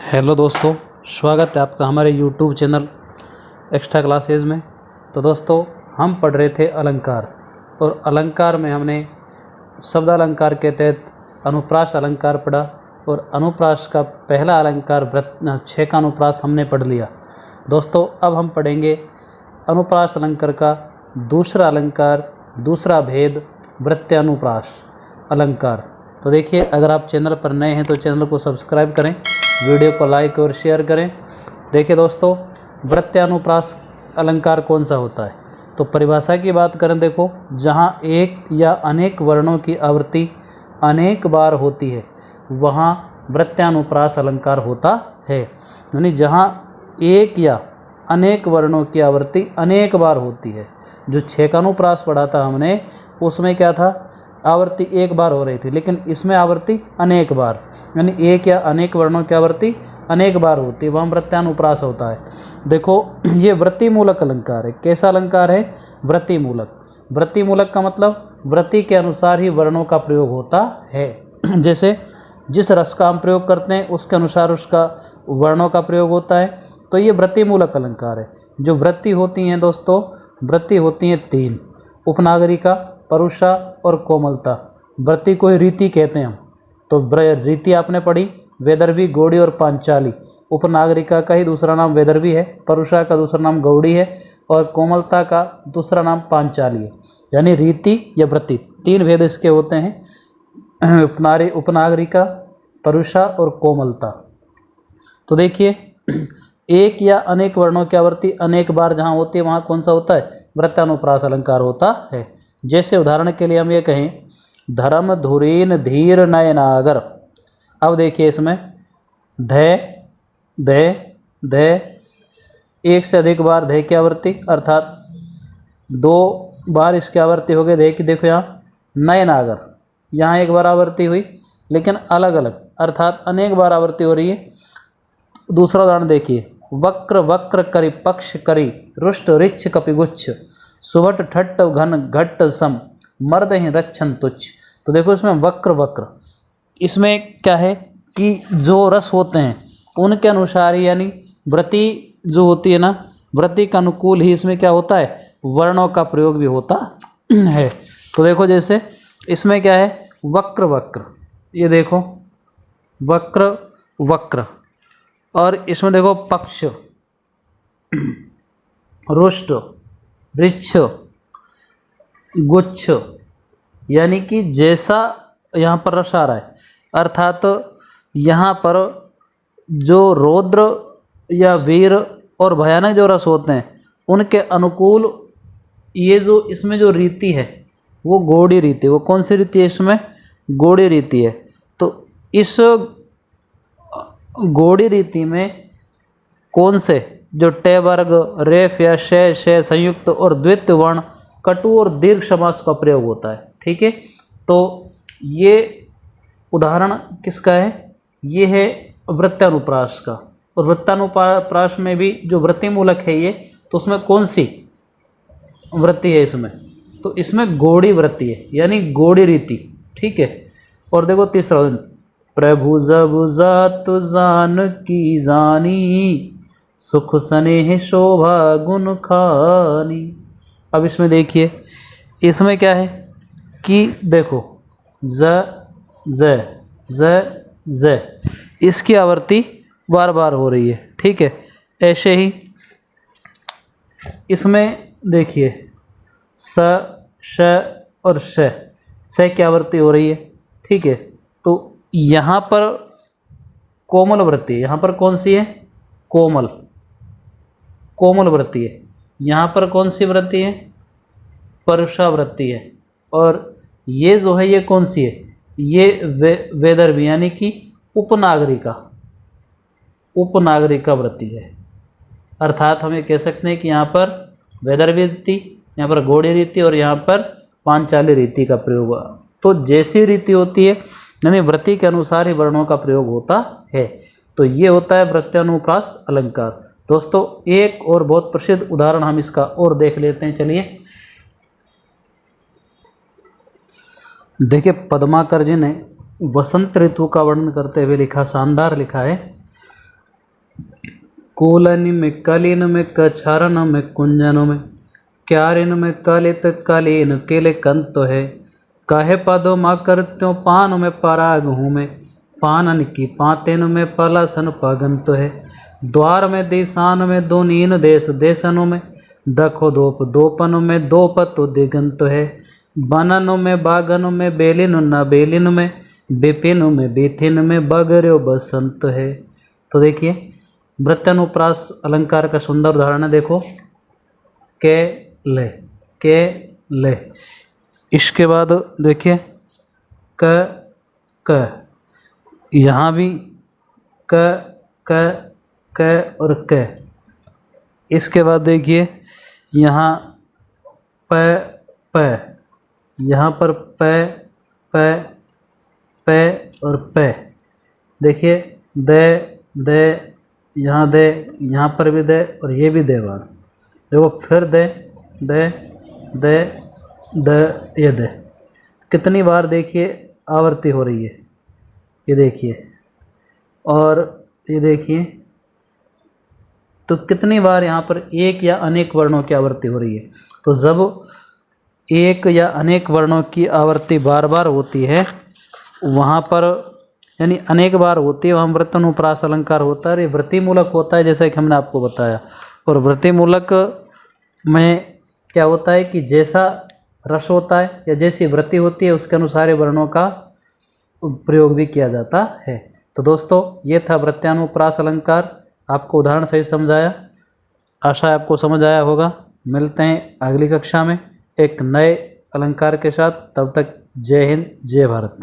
Hello दोस्तों, स्वागत है आपका हमारे यूट्यूब चैनल एक्स्ट्रा क्लासेज में। तो दोस्तों, हम पढ़ रहे थे अलंकार, और अलंकार में हमने शब्द अलंकार के तहत अनुप्रास अलंकार पढ़ा, और अनुप्रास का पहला अलंकार छः का अनुप्रास हमने पढ़ लिया। दोस्तों, अब हम पढ़ेंगे अनुप्रास अलंकार का दूसरा अलंकार, दूसरा भेद, वृत्यानुप्रास अलंकार। तो देखिए, अगर आप चैनल पर नए हैं तो चैनल को सब्सक्राइब करें, वीडियो को लाइक और शेयर करें। देखिए दोस्तों, वृत्यानुप्रास अलंकार कौन सा होता है? तो परिभाषा की बात करें, देखो, जहाँ एक या अनेक वर्णों की आवृत्ति अनेक बार होती है वहाँ वृत्यानुप्रास अलंकार होता है। यानी जहाँ एक या अनेक वर्णों की आवृत्ति अनेक बार होती है। जो छः का अनुप्रास पढ़ा था हमने, उसमें क्या था? आवृत्ति एक बार हो रही थी, लेकिन इसमें आवृत्ति अनेक बार, यानी एक या अनेक वर्णों की आवृत्ति अनेक बार होती है, वह वृत्यानुप्रास होता है। देखो, ये वृत्ति मूलक अलंकार है। कैसा अलंकार है? वृत्ति मूलक। वृत्ति मूलक का मतलब वृत्ति के अनुसार ही वर्णों का प्रयोग होता है। जैसे जिस रस का हम प्रयोग करते हैं उसके अनुसार उसका वर्णों का प्रयोग होता है। तो ये वृत्ति मूलक अलंकार है। जो वृत्ति होती हैं दोस्तों, वृत्ति होती हैं तीन: उपनागरिका, परुषा और कोमलता। वृत्ति को ही रीति कहते हैं हम। तो रीति आपने पढ़ी, वैदर्भी, गौड़ी और पांचाली। उपनागरिका का ही दूसरा नाम वैदर्भी है, परुषा का दूसरा नाम गौड़ी है, और कोमलता का दूसरा नाम पांचाली है। यानी रीति या वृत्ति, तीन भेद इसके होते हैं: उपनागरिका, परुषा और कोमलता। तो देखिए, एक या अनेक वर्णों की आवृत्ति अनेक बार जहाँ होती है वहाँ कौन सा होता है? वृत्यानुप्रास अलंकार होता है। जैसे उदाहरण के लिए हम ये कहें, धर्म धुरीन धीर नयनागर। अब देखिए, इसमें धय धय धय, एक से अधिक बार धय की आवृत्ति, अर्थात दो बार इसकी आवृत्ति हो गई धय की। देखो यहाँ नयनागर, यहाँ एक बार आवृत्ति हुई, लेकिन अलग अलग, अर्थात अनेक बार आवृत्ति हो रही है। दूसरा उदाहरण देखिए, वक्र वक्र करि पक्ष करि रुष्ट रिच्छ कपिगुच्छ सुभट ठट्ट घन घट्ट सम मर्द ही रक्षण तुच्छ। तो देखो, इसमें वक्र वक्र, इसमें क्या है कि जो रस होते हैं उनके अनुसार ही, यानी वृत्ति जो होती है ना, वृत्ति के अनुकूल ही इसमें क्या होता है? वर्णों का प्रयोग भी होता है। तो देखो, जैसे इसमें क्या है? वक्र वक्र, ये देखो वक्र वक्र, और इसमें देखो पक्ष, रुष्ट, वृक्ष, गुच्छ, यानी कि जैसा यहाँ पर रस आ रहा है, अर्थात यहाँ पर जो रौद्र या वीर और भयानक जो रस होते हैं उनके अनुकूल ये जो इसमें जो रीति है वो गौड़ी रीति। वो कौन सी रीति है? इसमें गौड़ी रीति है। तो इस गौड़ी रीति में कौन से जो टे वर्ग, रेफ या शे संयुक्त और द्वितीय वर्ण, कटु और दीर्घ समास का प्रयोग होता है। ठीक है, तो ये उदाहरण किसका है? ये है वृत्यानुप्रास का। और वृत्तानुप्रास में भी जो वृत्ति मूलक है ये, तो उसमें कौन सी वृत्ति है? इसमें तो इसमें गौड़ी वृत्ति है, यानी गौड़ी रीति। ठीक है, और देखो तीसरा, प्रभु जब जात जान की जानी सुख स्नेह शोभा गुण खानी। अब इसमें देखिए, इसमें क्या है कि देखो ज ज ज ज, इसकी आवृत्ति बार बार हो रही है। ठीक है, ऐसे ही इसमें देखिए स श और श की आवृत्ति हो रही है। ठीक है, तो यहाँ पर कोमल वृत्ति है। यहाँ पर कौन सी है? कोमल, कोमल वृत्ति है। यहाँ पर कौन सी वृत्ति है? परुषा वृत्ति है। और ये जो है ये कौन सी है? ये वैदर्भी, यानी कि उपनागरिका, उपनागरिका वृत्ति है। अर्थात हम ये कह सकते हैं कि यहाँ पर वैदर्भी रीति, यहाँ पर गौड़ी रीति और यहाँ पर पांचाली रीति का प्रयोग हुआ। तो जैसी रीति होती है, यानी वृत्ति के अनुसार ही वर्णों का प्रयोग होता है। तो ये होता है वृत्यानुप्रास अलंकार। दोस्तों, एक और बहुत प्रसिद्ध उदाहरण हम इसका और देख लेते हैं। चलिए देखिए, पद्माकर जी ने वसंत ऋतु का वर्णन करते हुए लिखा, शानदार लिखा है। कूलन में कलिन में कछारन में कुंजन में क्यारिन में कलित कलीन केले कंत है। कहे पदो मा करत्यो पान में पराग हूँ में पानन की पातेन में पलसन पगंत है। द्वार में दिशान में दो नीन देश देशनों में दखो दोप दोपन में दोपतो दिगंत है। बनन में बागन में बेलिन न बेलिन में बिपिन में बिथिन में बगर्यो बसंत है। तो देखिए वृत्यानुप्रास अलंकार का सुंदर उदाहरण है। देखो के ले। इसके बाद देखिए क यहाँ भी क और क। इसके बाद देखिए यहाँ प यहाँ पर प और प। देखिए दे यहाँ दे, यहाँ पर भी दे और ये भी दे बार। देखो फिर दे ये दे। कितनी बार देखिए आवृत्ति हो रही है, ये देखिए। और ये देखिए तो कितनी बार यहाँ पर एक या अनेक वर्णों की आवृत्ति हो रही है। तो जब एक या अनेक वर्णों की आवृत्ति बार बार होती है वहाँ पर यानी अनेक बार होती है वहाँ वृत्यानुप्रास अलंकार होता है। ये वृत्तिमूलक होता है जैसा कि हमने आपको बताया। और वृत्तिमूलक में क्या होता है कि जैसा रस होता है या जैसी वृत्ति होती है उसके अनुसार वर्णों का प्रयोग भी किया जाता है। तो दोस्तों ये था वृत्यानुप्रास अलंकार। आपको उदाहरण सही समझाया, आशा है आपको समझ आया होगा। मिलते हैं अगली कक्षा में एक नए अलंकार के साथ। तब तक जय हिंद, जय भारत।